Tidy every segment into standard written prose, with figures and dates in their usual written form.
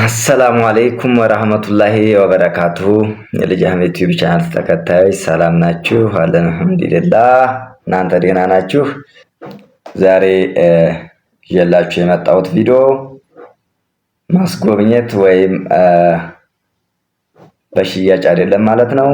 አሰላሙ አለይኩም ወራህመቱላሂ ወበረካቱሁ። የልጅ አህመድ ዩቲዩብ ቻናል ተከታዮች ሰላም ናችሁ? አለን አልሐምዱሊላህ። እናንተ ደህና ናችሁ? ዛሬ ይዤላችሁ የመጣሁት ቪዲዮ ማስጎብኘት ወይም በሽያጭ አይደለም ማለት ነው።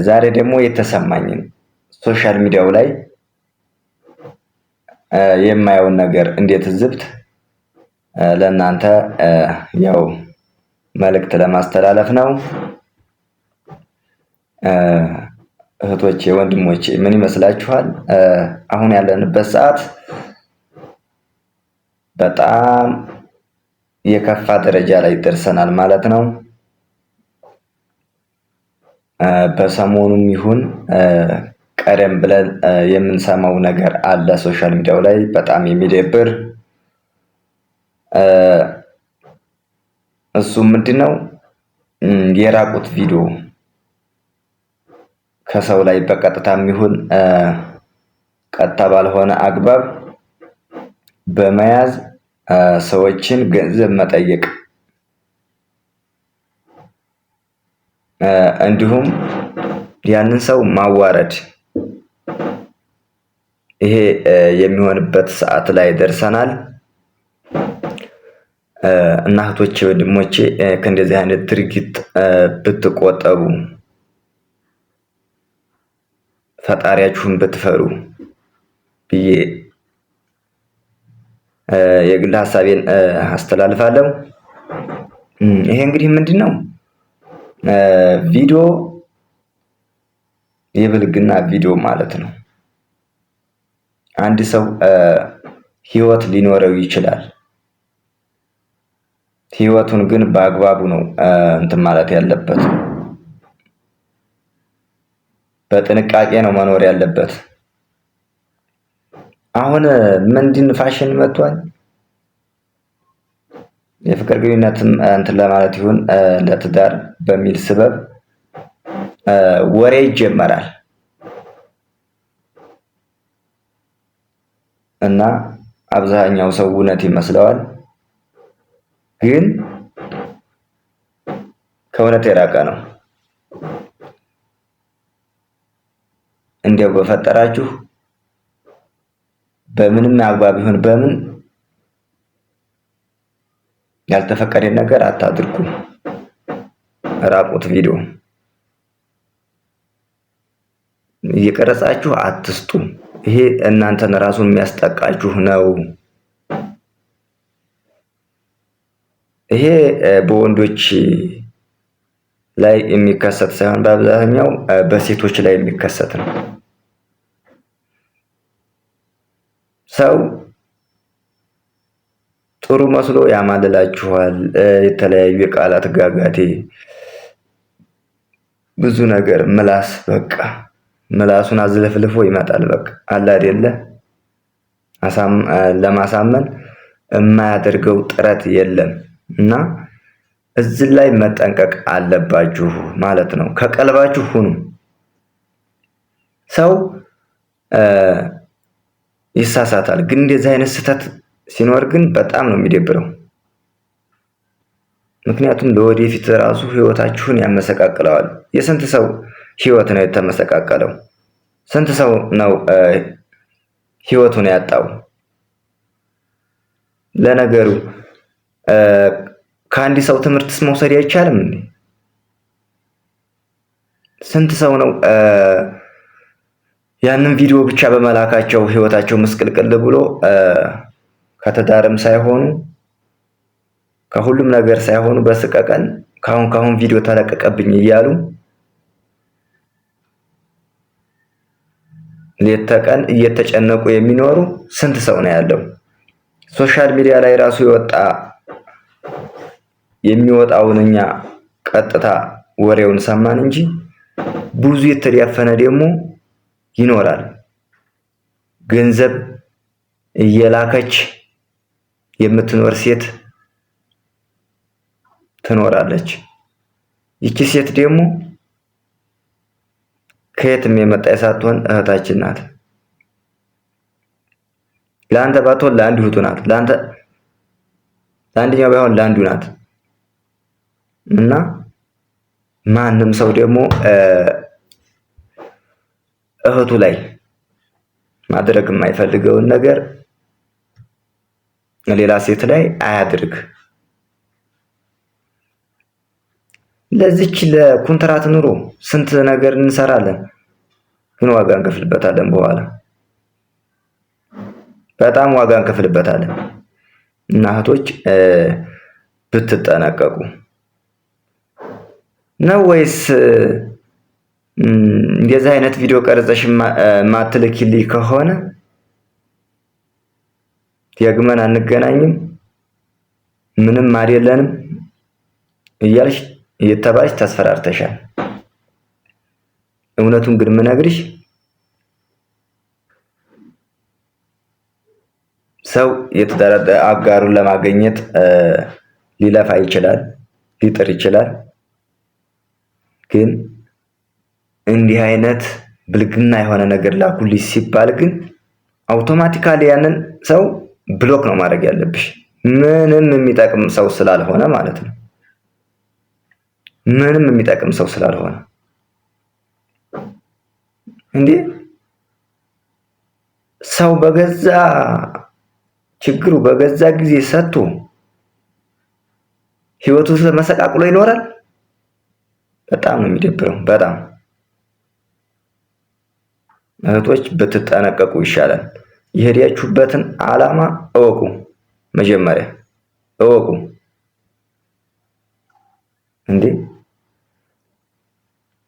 ዛሬ ደግሞ የተሰማኝን ሶሻል ሚዲያው ላይ የማየውን ነገር እንዴት ዝብት ለእናንተ ያው መልእክት ለማስተላለፍ ነው። እህቶቼ ወንድሞቼ ምን ይመስላችኋል? አሁን ያለንበት ሰዓት በጣም የከፋ ደረጃ ላይ ደርሰናል ማለት ነው። በሰሞኑም ይሁን ቀደም ብለን የምንሰማው ነገር አለ ሶሻል ሚዲያው ላይ በጣም የሚደብር። እሱ ምንድነው? የራቁት ቪዲዮ ከሰው ላይ በቀጥታም ይሁን ቀጥታ ባልሆነ አግባብ በመያዝ ሰዎችን ገንዘብ መጠየቅ እንዲሁም ያንን ሰው ማዋረድ፣ ይሄ የሚሆንበት ሰዓት ላይ ደርሰናል። እና እህቶቼ ወንድሞቼ ከእንደዚህ አይነት ድርጊት ብትቆጠቡ፣ ፈጣሪያችሁን ብትፈሩ ብዬ የግል ሀሳቤን አስተላልፋለሁ። ይሄ እንግዲህ ምንድነው? ቪዲዮ የብልግና ቪዲዮ ማለት ነው። አንድ ሰው ህይወት ሊኖረው ይችላል። ህይወቱን ግን በአግባቡ ነው እንትን ማለት ያለበት። በጥንቃቄ ነው መኖር ያለበት። አሁን ምንድን ፋሽን መጥቷል። የፍቅር ግንኙነትም እንትን ለማለት ይሁን ለትዳር በሚል ስበብ ወሬ ይጀመራል እና አብዛኛው ሰው እውነት ይመስለዋል፣ ግን ከእውነት የራቀ ነው። እንዲያው በፈጠራችሁ በምንም አግባብ ይሁን በምን ያልተፈቀደ ነገር አታድርጉ። ራቁት ቪዲዮ እየቀረጻችሁ አትስጡ። ይሄ እናንተን ራሱን የሚያስጠቃችሁ ነው። ይሄ በወንዶች ላይ የሚከሰት ሳይሆን በአብዛኛው በሴቶች ላይ የሚከሰት ነው። ሰው ጥሩ መስሎ ያማልላችኋል። የተለያዩ የቃላት ጋጋቴ፣ ብዙ ነገር ምላስ፣ በቃ ምላሱን አዝለፍልፎ ይመጣል። በቃ አለ አይደለ? ለማሳመን የማያደርገው ጥረት የለም። እና እዚህ ላይ መጠንቀቅ አለባችሁ ማለት ነው። ከቀልባችሁ ሁኑ። ሰው ይሳሳታል፣ ግን እንደዚህ አይነት ስህተት ሲኖር ግን በጣም ነው የሚደብረው። ምክንያቱም ለወደፊት ራሱ ህይወታችሁን ያመሰቃቅለዋል። የስንት ሰው ህይወት ነው የተመሰቃቀለው? ስንት ሰው ነው ህይወቱን ያጣው? ለነገሩ ከአንድ ሰው ትምህርትስ መውሰድ አይቻልም እንዴ? ስንት ሰው ነው ያንን ቪዲዮ ብቻ በመላካቸው ህይወታቸው ምስቅልቅል ብሎ ከተዳረም ሳይሆኑ ከሁሉም ነገር ሳይሆኑ በስቀቀን ካሁን ቪዲዮ ተለቀቀብኝ እያሉ ሌት ተቀን እየተጨነቁ የሚኖሩ ስንት ሰው ነው ያለው? ሶሻል ሚዲያ ላይ ራሱ የሚወጣውን እኛ ቀጥታ ወሬውን ሰማን እንጂ ብዙ የተዳፈነ ደግሞ ይኖራል። ገንዘብ እየላከች የምትኖር ሴት ትኖራለች። ይቺ ሴት ደግሞ ከየትም የመጣች ሳትሆን እህታችን ናት። ለአንተ ባትሆን ለአንድ እህቱ ናት። ለአንተ ለአንደኛው ባይሆን ለአንዱ ናት። እና ማንም ሰው ደግሞ እህቱ ላይ ማድረግ የማይፈልገውን ነገር ሌላ ሴት ላይ አያድርግ። ለዚች ለኮንትራት ኑሮ ስንት ነገር እንሰራለን፣ ግን ዋጋ እንከፍልበታለን። በኋላ በጣም ዋጋ እንከፍልበታለን። እና እህቶች ብትጠነቀቁ ነው። ወይስ እንደዚህ አይነት ቪዲዮ ቀርጸሽ ማትልኪልኝ ከሆነ ደግመን አንገናኝም፣ ምንም አይደለንም እያልሽ እየተባልሽ ታስፈራርተሻል። እውነቱን ግን ምነግርሽ ሰው የትዳር አጋሩን ለማግኘት ሊለፋ ይችላል፣ ሊጥር ይችላል። ግን እንዲህ አይነት ብልግና የሆነ ነገር ላኩልኝ ሲባል ግን አውቶማቲካሊ ያንን ሰው ብሎክ ነው ማድረግ ያለብሽ። ምንም የሚጠቅም ሰው ስላልሆነ ማለት ነው። ምንም የሚጠቅም ሰው ስላልሆነ እንዴ ሰው በገዛ ችግሩ በገዛ ጊዜ ሰጥቶ ህይወቱ መሰቃቅሎ ይኖራል። በጣም ነው የሚደብረው። በጣም እህቶች ብትጠነቀቁ ይሻላል። የሄዳችሁበትን ዓላማ እወቁ። መጀመሪያ እወቁ። እንዴ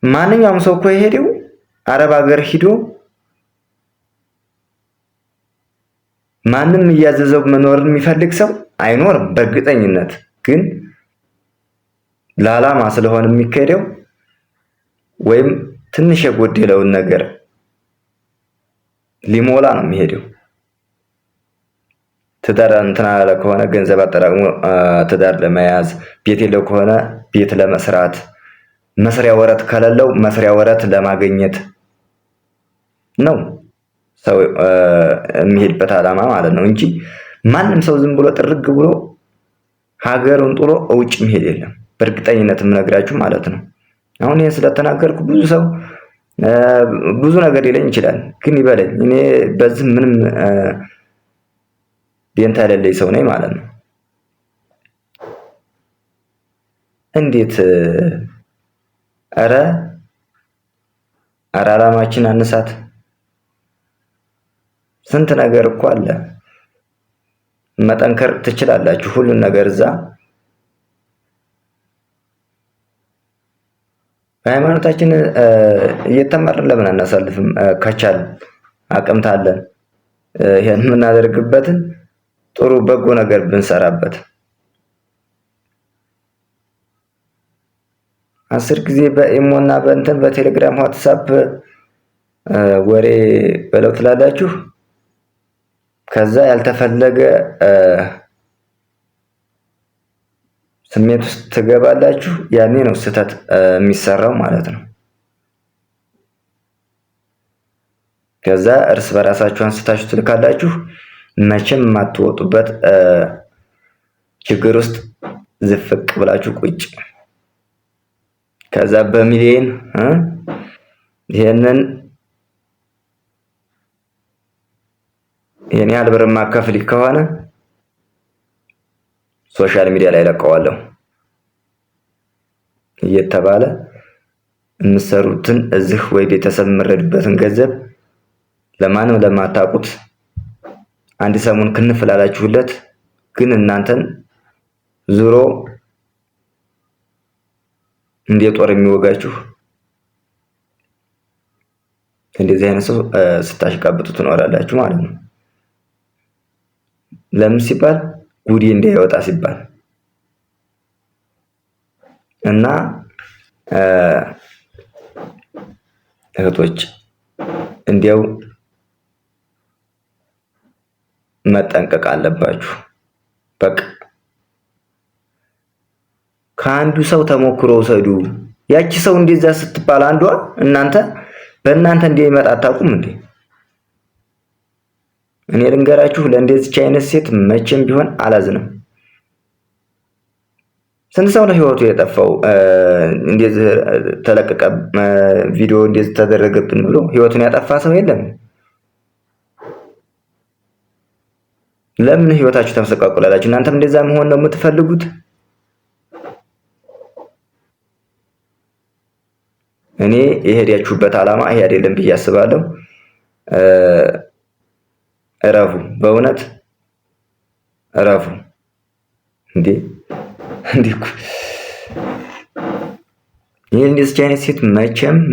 ማንኛውም ሰው እኮ የሄደው አረብ ሀገር ሂዶ ማንም እያዘዘው መኖር የሚፈልግ ሰው አይኖርም በእርግጠኝነት። ግን ለዓላማ ስለሆነ የሚካሄደው ወይም ትንሽ የጎደለውን ነገር ሊሞላ ነው የሚሄደው። ትዳር እንትና ያለ ከሆነ ገንዘብ አጠራቅሞ ትዳር ለመያዝ፣ ቤት የለው ከሆነ ቤት ለመስራት፣ መስሪያ ወረት ከሌለው መስሪያ ወረት ለማግኘት ነው ሰው የሚሄድበት ዓላማ ማለት ነው እንጂ ማንም ሰው ዝም ብሎ ጥርግ ብሎ ሀገሩን ጥሎ ውጭ መሄድ የለም። በእርግጠኝነት የምነግራችሁ ማለት ነው። አሁን ይሄን ስለተናገርኩ ብዙ ሰው ብዙ ነገር ሊለኝ ይችላል። ግን ይበለኝ፣ እኔ በዚህ ምንም ደንታ የሌለኝ ሰው ነኝ ማለት ነው። እንዴት ኧረ ዓላማችን አንሳት። ስንት ነገር እኮ አለ። መጠንከር ትችላላችሁ። ሁሉን ነገር እዛ በሃይማኖታችን እየተማርን ለምን አናሳልፍም? ከቻል አቅምታለን ይሄን የምናደርግበትን ጥሩ በጎ ነገር ብንሰራበት 10 ጊዜ በኢሞና በእንትን በቴሌግራም ዋትስአፕ ወሬ በለው ትላላችሁ። ከዛ ያልተፈለገ ስሜት ውስጥ ትገባላችሁ። ያኔ ነው ስህተት የሚሰራው ማለት ነው። ከዛ እርስ በራሳችሁ አንስታችሁ ትልካላችሁ። መቼም የማትወጡበት ችግር ውስጥ ዝፍቅ ብላችሁ ቁጭ። ከዛ በሚሊዮን ይሄን ያህል ብር ማከፍል ከሆነ ሶሻል ሚዲያ ላይ ለቀዋለሁ እየተባለ የምትሰሩትን እዚህ ወይ ቤተሰብ የምረድበትን ገንዘብ ለማንም ለማታውቁት አንድ ሰሞን ክንፍላላችሁለት፣ ግን እናንተን ዙሮ እንደ ጦር የሚወጋችሁ እንደዚህ አይነት ሰው ስታሽቃብጡ ትኖራላችሁ ማለት ነው። ለምን ሲባል ጉዲ እንዳይወጣ ሲባል እና እህቶች እንዲያው መጠንቀቅ አለባችሁ። በቃ ከአንዱ ሰው ተሞክሮ ውሰዱ። ያቺ ሰው እንደዛ ስትባል አንዷ በእናንተ እንደሚመጣ አታውቁም እንዴ? እኔ ልንገራችሁ፣ ለእንደዚች አይነት ሴት መቼም ቢሆን አላዝንም። ስንት ሰው ነው ህይወቱ የጠፋው? እንደዚህ ተለቀቀ ቪዲዮ እንደዚህ ተደረገብን ብሎ ህይወቱን ያጠፋ ሰው የለም። ለምን ህይወታችሁ ተመሰቃቅላላችሁ? እናንተም እንደዛ መሆን ነው የምትፈልጉት? እኔ የሄዳችሁበት ዓላማ ይሄ አይደለም ብዬ አስባለሁ። እረፉ፣ በእውነት እረፉ። እንዴ ይህ እንደዚህ አይነት ሴት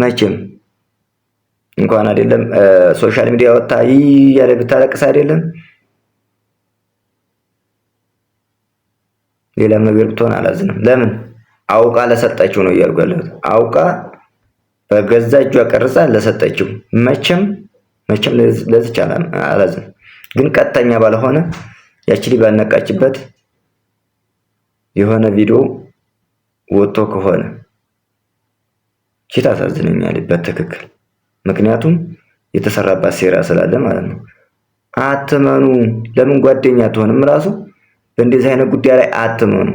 መቼም እንኳን አይደለም ሶሻል ሚዲያ ወጣ ያለ ብታለቅስ አይደለም ሌላም ነገር ብትሆን አላዝንም። ለምን አውቃ ለሰጠችው ነው እያልኩ ያለሁት። አውቃ በገዛ እጇ ቀርጻ ለሰጠችው መቼም ለዚች አላዝንም። ግን ቀጥተኛ ባልሆነ ያቺ ባልነቃችበት የሆነ ቪዲዮ ወጥቶ ከሆነ ታሳዝነኛለች በትክክል። ምክንያቱም የተሰራባት ሴራ ስላለ ማለት ነው። አትመኑ። ለምን ጓደኛ አትሆንም? ራሱ በእንደዚህ አይነት ጉዳይ ላይ አትመኑ።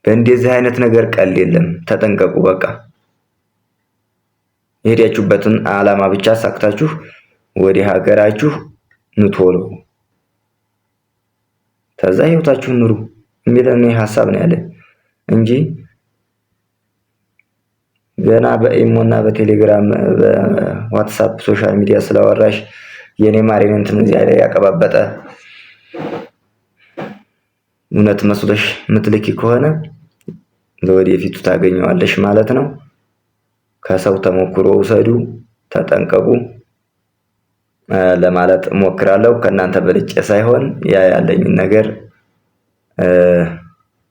በእንደዚህ አይነት ነገር ቀልድ የለም። ተጠንቀቁ። በቃ የሄዳችሁበትን ዓላማ ብቻ ሳክታችሁ ወደ ሀገራችሁ ኑቶሎ ከዛ ህይወታችሁን ኑሩ የሚለን ሀሳብ ነው ያለ እንጂ ገና በኢሞና በቴሌግራም በዋትስአፕ ሶሻል ሚዲያ ስላወራሽ የኔ ማሪን እንትን እዚያ ላይ ያቀባበጠ እውነት መስሎሽ ምትልኪ ከሆነ ለወደፊቱ ታገኘዋለሽ ማለት ነው። ከሰው ተሞክሮ ውሰዱ፣ ተጠንቀቁ ለማለት ሞክራለሁ። ከእናንተ በልጬ ሳይሆን ያለኝን ነገር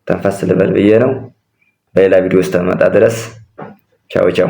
ተንፈስ ልበል ብዬ ነው። በሌላ ቪዲዮ እስከመጣ ድረስ ቻው ቻው።